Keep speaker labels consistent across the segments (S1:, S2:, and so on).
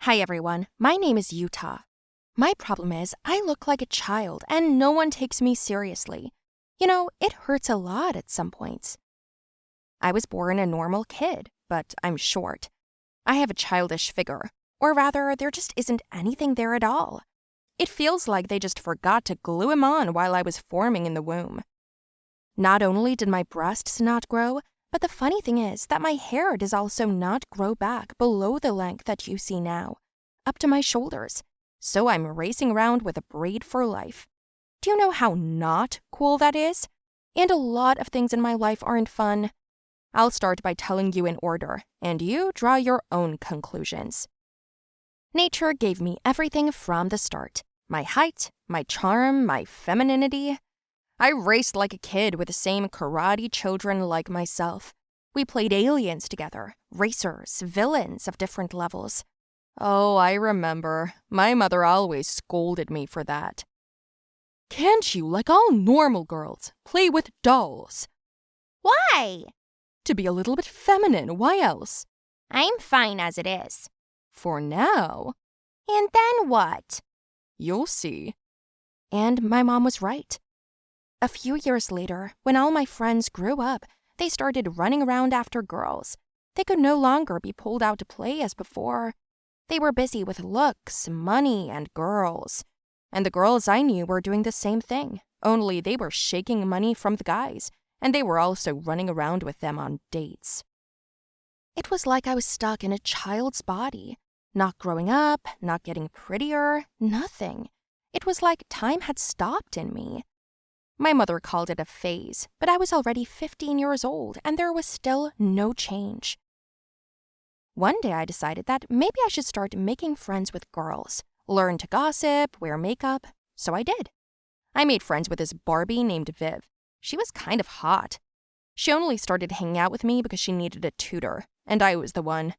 S1: Hi everyone, my name is Yuta. My problem is I look like a child and no one takes me seriously. It hurts a lot at some points. I was born a normal kid, but I'm short. I have a childish figure, or rather, there just isn't anything there at all. It feels like they just forgot to glue him on while I was forming in the womb. Not only did my breasts not grow, but the funny thing is that my hair does also not grow back below the length that you see now, up to my shoulders, so I'm racing around with a braid for life. Do you know how not cool that is? And a lot of things in my life aren't fun. I'll start by telling you in order, and you draw your own conclusions. Nature gave me everything from the start. My height, my charm, my femininity. I raced like a kid with the same karate children like myself. We played aliens together, racers, villains of different levels. Oh, I remember. My mother always scolded me for that. Can't you, like all normal girls, play with dolls?
S2: Why?
S1: To be a little bit feminine, why else?
S2: I'm fine as it is.
S1: For now.
S2: And then what?
S1: You'll see. And my mom was right. A few years later, when all my friends grew up, they started running around after girls. They could no longer be pulled out to play as before. They were busy with looks, money, and girls. And the girls I knew were doing the same thing, only they were shaking money from the guys, and they were also running around with them on dates. It was like I was stuck in a child's body, not growing up, not getting prettier, nothing. It was like time had stopped in me. My mother called it a phase, but I was already 15 years old, and there was still no change. One day I decided that maybe I should start making friends with girls, learn to gossip, wear makeup, so I did. I made friends with this Barbie named Viv. She was kind of hot. She only started hanging out with me because she needed a tutor, and I was the one.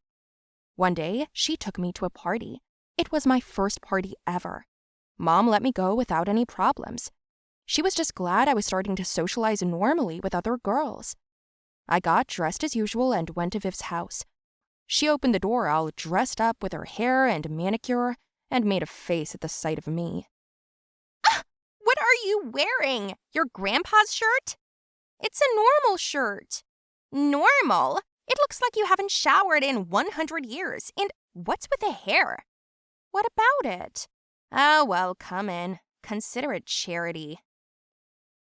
S1: One day, she took me to a party. It was my first party ever. Mom let me go without any problems. She was just glad I was starting to socialize normally with other girls. I got dressed as usual and went to Viv's house. She opened the door all dressed up with her hair and manicure and made a face at the sight of me.
S2: What are you wearing? Your grandpa's shirt? It's a normal shirt. Normal? It looks like you haven't showered in 100 years. And what's with the hair?
S1: What about it?
S2: Oh, well, come in. Consider it charity.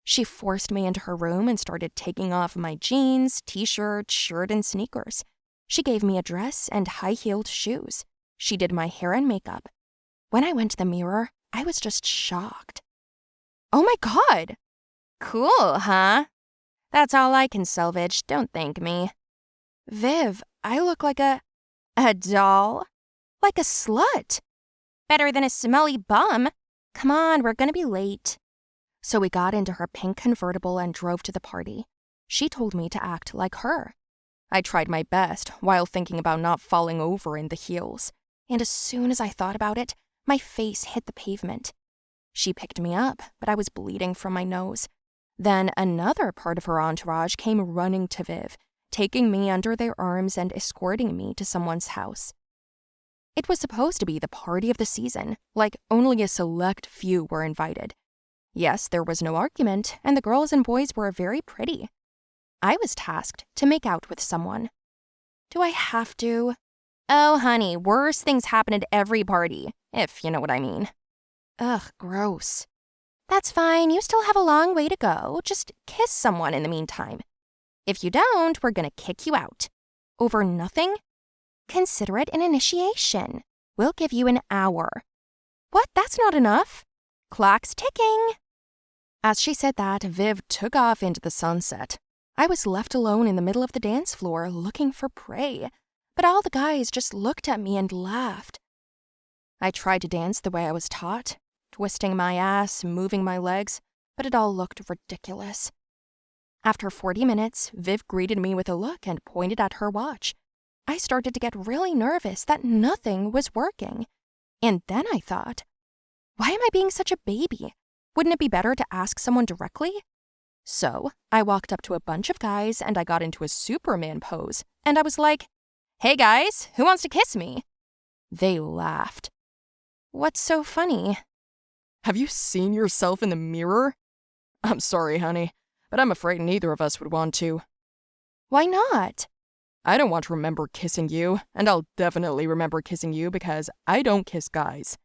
S1: She forced me into her room and started taking off my jeans, t-shirt, shirt, and sneakers. She gave me a dress and high-heeled shoes. She did my hair and makeup. When I went to the mirror, I was just shocked. Oh my God!
S2: Cool, huh? That's all I can salvage, don't thank me.
S1: Viv, I look like a doll? Like a slut.
S2: Better than a smelly bum.
S1: Come on, we're gonna be late. So we got into her pink convertible and drove to the party. She told me to act like her. I tried my best while thinking about not falling over in the heels. And as soon as I thought about it, my face hit the pavement. She picked me up, but I was bleeding from my nose. Then another part of her entourage came running to Viv, taking me under their arms and escorting me to someone's house. It was supposed to be the party of the season, like only a select few were invited. Yes, there was no argument, and the girls and boys were very pretty. I was tasked to make out with someone. Do I have to?
S2: Oh, honey, worse things happen at every party, if you know what I mean.
S1: Ugh, gross.
S2: That's fine, you still have a long way to go. Just kiss someone in the meantime. If you don't, we're gonna kick you out.
S1: Over nothing?
S2: Consider it an initiation. We'll give you an hour.
S1: What? That's not enough?
S2: Clock's ticking.
S1: As she said that, Viv took off into the sunset. I was left alone in the middle of the dance floor looking for prey, but all the guys just looked at me and laughed. I tried to dance the way I was taught, twisting my ass, moving my legs, but it all looked ridiculous. After 40 minutes, Viv greeted me with a look and pointed at her watch. I started to get really nervous that nothing was working. And then I thought, why am I being such a baby? Wouldn't it be better to ask someone directly? So I walked up to a bunch of guys and I got into a Superman pose. And I was like, hey guys, who wants to kiss me? They laughed. What's so funny?
S3: Have you seen yourself in the mirror? I'm sorry, honey, but I'm afraid neither of us would want to.
S1: Why not?
S3: I don't want to remember kissing you, and I'll definitely remember kissing you because I don't kiss guys.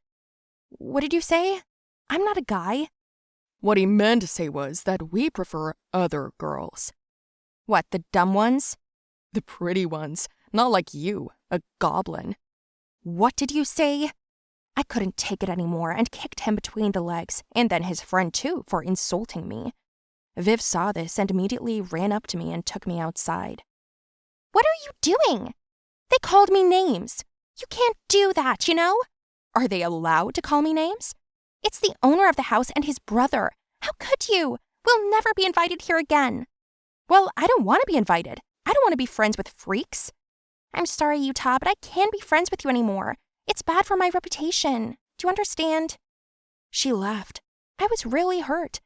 S1: What did you say? I'm not a guy.
S3: What he meant to say was that we prefer other girls.
S1: What, the dumb ones?
S3: The pretty ones, not like you, a goblin.
S1: What did you say? I couldn't take it anymore and kicked him between the legs, and then his friend too, for insulting me. Viv saw this and immediately ran up to me and took me outside.
S2: What are you doing? They called me names. You can't do that, you know?
S1: Are they allowed to call me names?
S2: It's the owner of the house and his brother. How could you? We'll never be invited here again.
S1: Well, I don't want to be invited. I don't want to be friends with freaks.
S2: I'm sorry, Yuta, but I can't be friends with you anymore. It's bad for my reputation. Do you understand?
S1: She left. I was really hurt.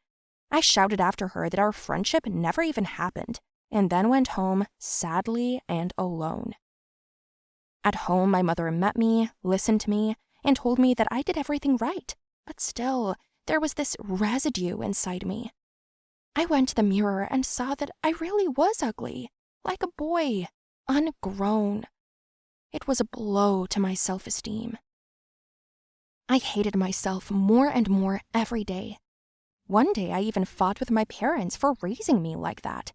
S1: I shouted after her that our friendship never even happened, and then went home sadly and alone. At home, my mother met me, listened to me, and told me that I did everything right, but still, there was this residue inside me. I went to the mirror and saw that I really was ugly, like a boy, ungrown. It was a blow to my self-esteem. I hated myself more and more every day. One day I even fought with my parents for raising me like that.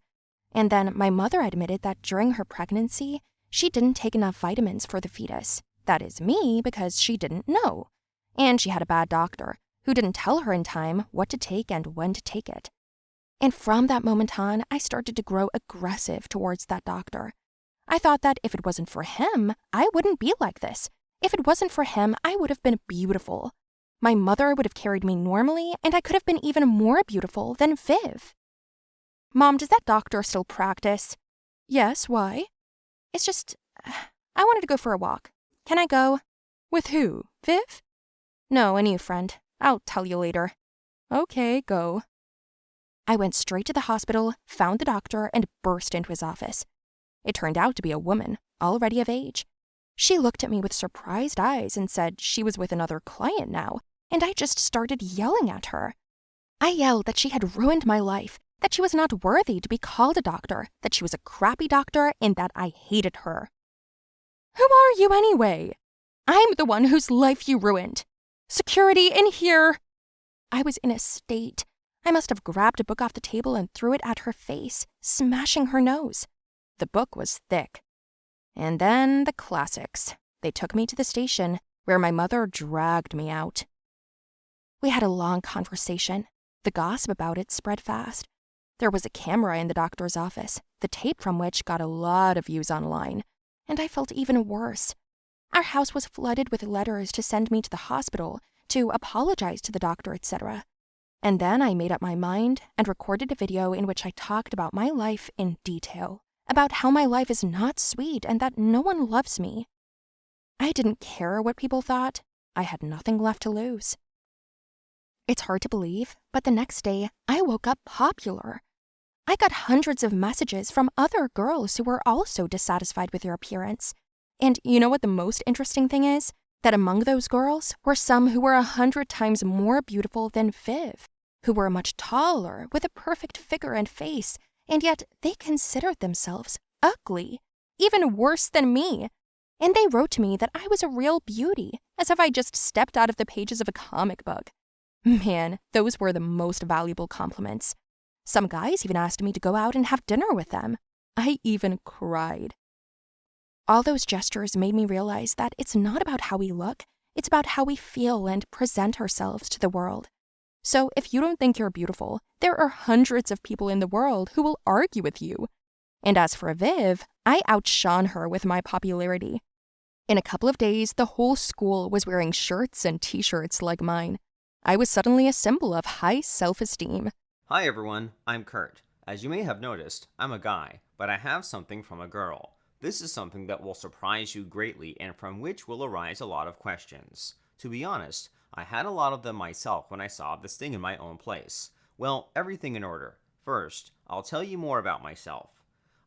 S1: And then my mother admitted that during her pregnancy, she didn't take enough vitamins for the fetus. That is me, because she didn't know. And she had a bad doctor who didn't tell her in time what to take and when to take it. And from that moment on, I started to grow aggressive towards that doctor. I thought that if it wasn't for him, I wouldn't be like this. If it wasn't for him, I would have been beautiful. My mother would have carried me normally, and I could have been even more beautiful than Viv. Mom, does that doctor still practice? Yes, why? It's just, I wanted to go for a walk. Can I go?
S3: With who? Viv?
S1: No, a new friend. I'll tell you later.
S3: Okay, go.
S1: I went straight to the hospital, found the doctor, and burst into his office. It turned out to be a woman, already of age. She looked at me with surprised eyes and said she was with another client now, and I just started yelling at her. I yelled that she had ruined my life, that she was not worthy to be called a doctor, that she was a crappy doctor, and that I hated her. Who are you anyway? I'm the one whose life you ruined. Security, in here! I was in a state. I must have grabbed a book off the table and threw it at her face, smashing her nose. The book was thick. And then the classics. They took me to the station, where my mother dragged me out. We had a long conversation. The gossip about it spread fast. There was a camera in the doctor's office, the tape from which got a lot of views online. And I felt even worse. Our house was flooded with letters to send me to the hospital, to apologize to the doctor, etc. And then I made up my mind and recorded a video in which I talked about my life in detail, about how my life is not sweet and that no one loves me. I didn't care what people thought. I had nothing left to lose. It's hard to believe, but the next day, I woke up popular. I got hundreds of messages from other girls who were also dissatisfied with their appearance. And you know what the most interesting thing is? That among those girls were some who were 100 times more beautiful than Viv, who were much taller, with a perfect figure and face, and yet they considered themselves ugly, even worse than me. And they wrote to me that I was a real beauty, as if I just stepped out of the pages of a comic book. Man, those were the most valuable compliments. Some guys even asked me to go out and have dinner with them. I even cried. All those gestures made me realize that it's not about how we look, it's about how we feel and present ourselves to the world. So if you don't think you're beautiful, there are hundreds of people in the world who will argue with you. And as for Viv, I outshone her with my popularity. In a couple of days, the whole school was wearing shirts and t-shirts like mine. I was suddenly a symbol of high self-esteem.
S4: Hi everyone, I'm Kurt. As you may have noticed, I'm a guy, but I have something from a girl. This is something that will surprise you greatly and from which will arise a lot of questions. To be honest, I had a lot of them myself when I saw this thing in my own place. Well, everything in order. First, I'll tell you more about myself.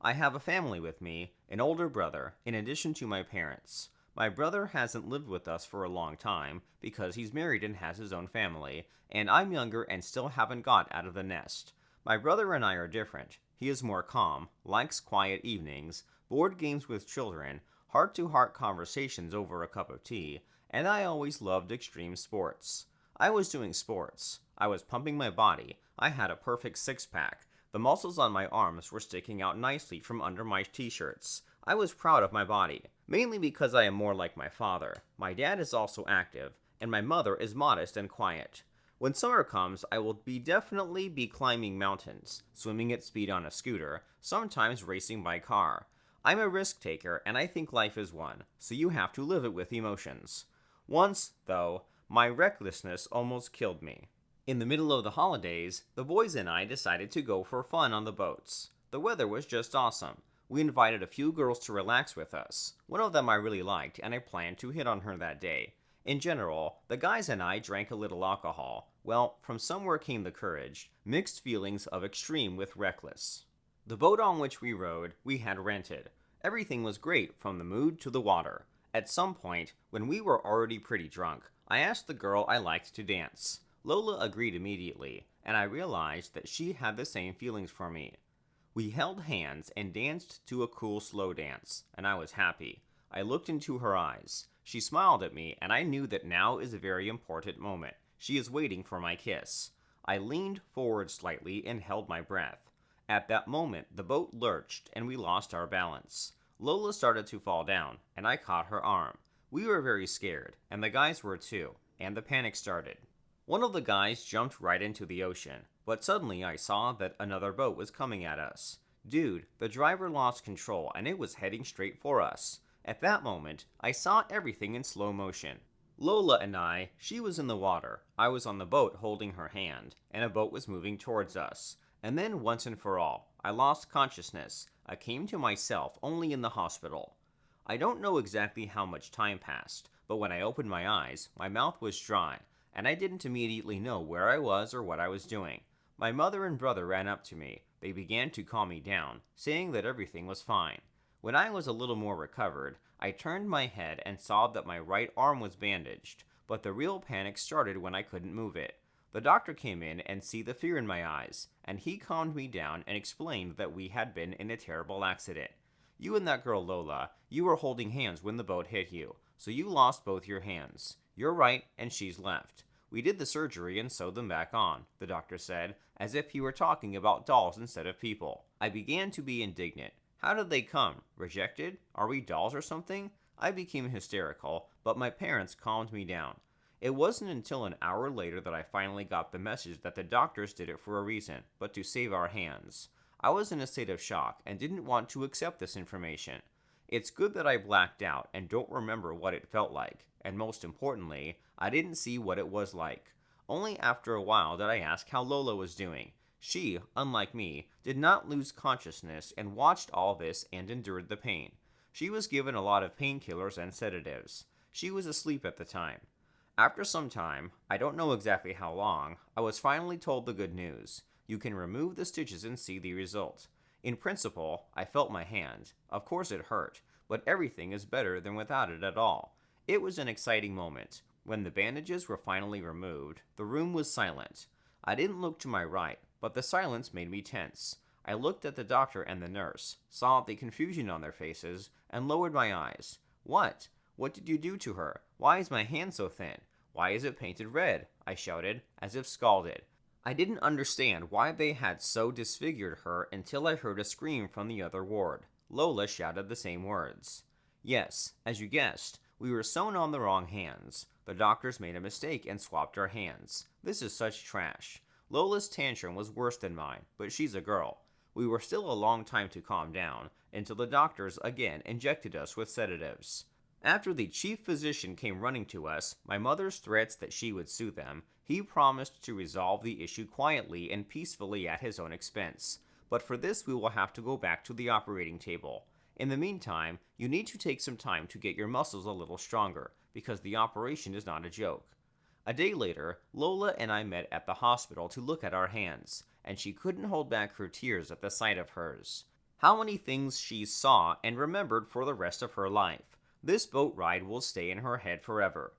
S4: I have a family with me, an older brother, in addition to my parents. My brother hasn't lived with us for a long time because he's married and has his own family, and I'm younger and still haven't got out of the nest. My brother and I are different. He is more calm, likes quiet evenings, board games with children, heart-to-heart conversations over a cup of tea, and I always loved extreme sports. I was doing sports. I was pumping my body. I had a perfect six-pack. The muscles on my arms were sticking out nicely from under my t-shirts. I was proud of my body, mainly because I am more like my father. My dad is also active, and my mother is modest and quiet. When summer comes, I will definitely be climbing mountains, swimming at speed on a scooter, sometimes racing by car. I'm a risk taker, and I think life is one, so you have to live it with emotions. Once, though, my recklessness almost killed me. In the middle of the holidays, the boys and I decided to go for fun on the boats. The weather was just awesome. We invited a few girls to relax with us. One of them I really liked, and I planned to hit on her that day. In general, the guys and I drank a little alcohol. Well, from somewhere came the courage, mixed feelings of extreme with reckless. The boat on which we rode, we had rented. Everything was great, from the mood to the water. At some point, when we were already pretty drunk, I asked the girl I liked to dance. Lola agreed immediately, and I realized that she had the same feelings for me. We held hands and danced to a cool slow dance, and I was happy. I looked into her eyes. She smiled at me, and I knew that now is a very important moment. She is waiting for my kiss. I leaned forward slightly and held my breath. At that moment, the boat lurched, and we lost our balance. Lola started to fall down, and I caught her arm. We were very scared, and the guys were too, and the panic started. One of the guys jumped right into the ocean, but suddenly I saw that another boat was coming at us. Dude, the driver lost control and it was heading straight for us. At that moment, I saw everything in slow motion. Lola and I, she was in the water, I was on the boat holding her hand, and a boat was moving towards us. And then once and for all, I lost consciousness. I came to myself only in the hospital. I don't know exactly how much time passed, but when I opened my eyes, my mouth was dry, and I didn't immediately know where I was or what I was doing. My mother and brother ran up to me. They began to calm me down, saying that everything was fine. When I was a little more recovered, I turned my head and saw that my right arm was bandaged, but the real panic started when I couldn't move it. The doctor came in and see the fear in my eyes, and he calmed me down and explained that we had been in a terrible accident. You and that girl Lola, you were holding hands when the boat hit you, so you lost both your hands. You're right, and she's left. We did the surgery and sewed them back on, the doctor said, as if he were talking about dolls instead of people. I began to be indignant. How did they come? Rejected? Are we dolls or something? I became hysterical, but my parents calmed me down. It wasn't until an hour later that I finally got the message that the doctors did it for a reason, but to save our hands. I was in a state of shock and didn't want to accept this information. It's good that I blacked out and don't remember what it felt like, and most importantly, I didn't see what it was like. Only after a while did I ask how Lola was doing. She, unlike me, did not lose consciousness and watched all this and endured the pain. She was given a lot of painkillers and sedatives. She was asleep at the time. After some time, I don't know exactly how long, I was finally told the good news. You can remove the stitches and see the result. In principle, I felt my hand. Of course it hurt, but everything is better than without it at all. It was an exciting moment. When the bandages were finally removed, the room was silent. I didn't look to my right, but the silence made me tense. I looked at the doctor and the nurse, saw the confusion on their faces, and lowered my eyes. What? What did you do to her? Why is my hand so thin? Why is it painted red? I shouted, as if scalded. I didn't understand why they had so disfigured her until I heard a scream from the other ward. Lola shouted the same words. Yes, as you guessed, we were sewn on the wrong hands. The doctors made a mistake and swapped our hands. This is such trash. Lola's tantrum was worse than mine, but she's a girl. We were still a long time to calm down, until the doctors again injected us with sedatives. After the chief physician came running to us, my mother's threats that she would sue them, he promised to resolve the issue quietly and peacefully at his own expense. But for this we will have to go back to the operating table. In the meantime, you need to take some time to get your muscles a little stronger, because the operation is not a joke. A day later, Lola and I met at the hospital to look at our hands, and she couldn't hold back her tears at the sight of hers. How many things she saw and remembered for the rest of her life. This boat ride will stay in her head forever.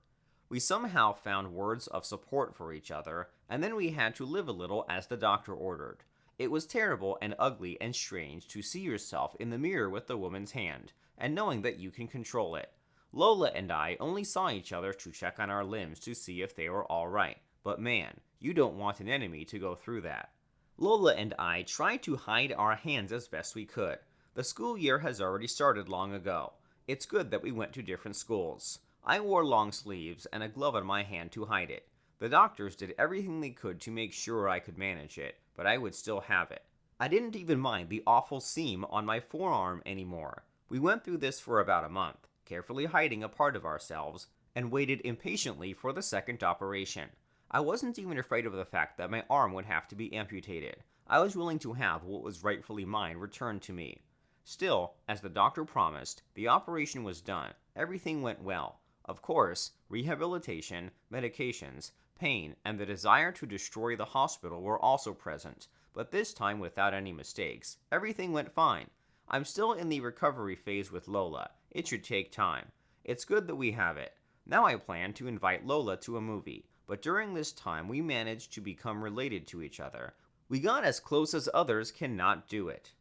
S4: We somehow found words of support for each other, and then we had to live a little as the doctor ordered. It was terrible and ugly and strange to see yourself in the mirror with the woman's hand, and knowing that you can control it. Lola and I only saw each other to check on our limbs to see if they were alright, but man, you don't want an enemy to go through that. Lola and I tried to hide our hands as best we could. The school year has already started long ago. It's good that we went to different schools. I wore long sleeves and a glove on my hand to hide it. The doctors did everything they could to make sure I could manage it, but I would still have it. I didn't even mind the awful seam on my forearm anymore. We went through this for about a month, carefully hiding a part of ourselves, and waited impatiently for the second operation. I wasn't even afraid of the fact that my arm would have to be amputated. I was willing to have what was rightfully mine returned to me. Still, as the doctor promised, the operation was done. Everything went well. Of course, rehabilitation, medications, pain, and the desire to destroy the hospital were also present, but this time without any mistakes. Everything went fine. I'm still in the recovery phase with Lola. It should take time. It's good that we have it. Now I plan to invite Lola to a movie, but during this time we managed to become related to each other. We got as close as others cannot do it.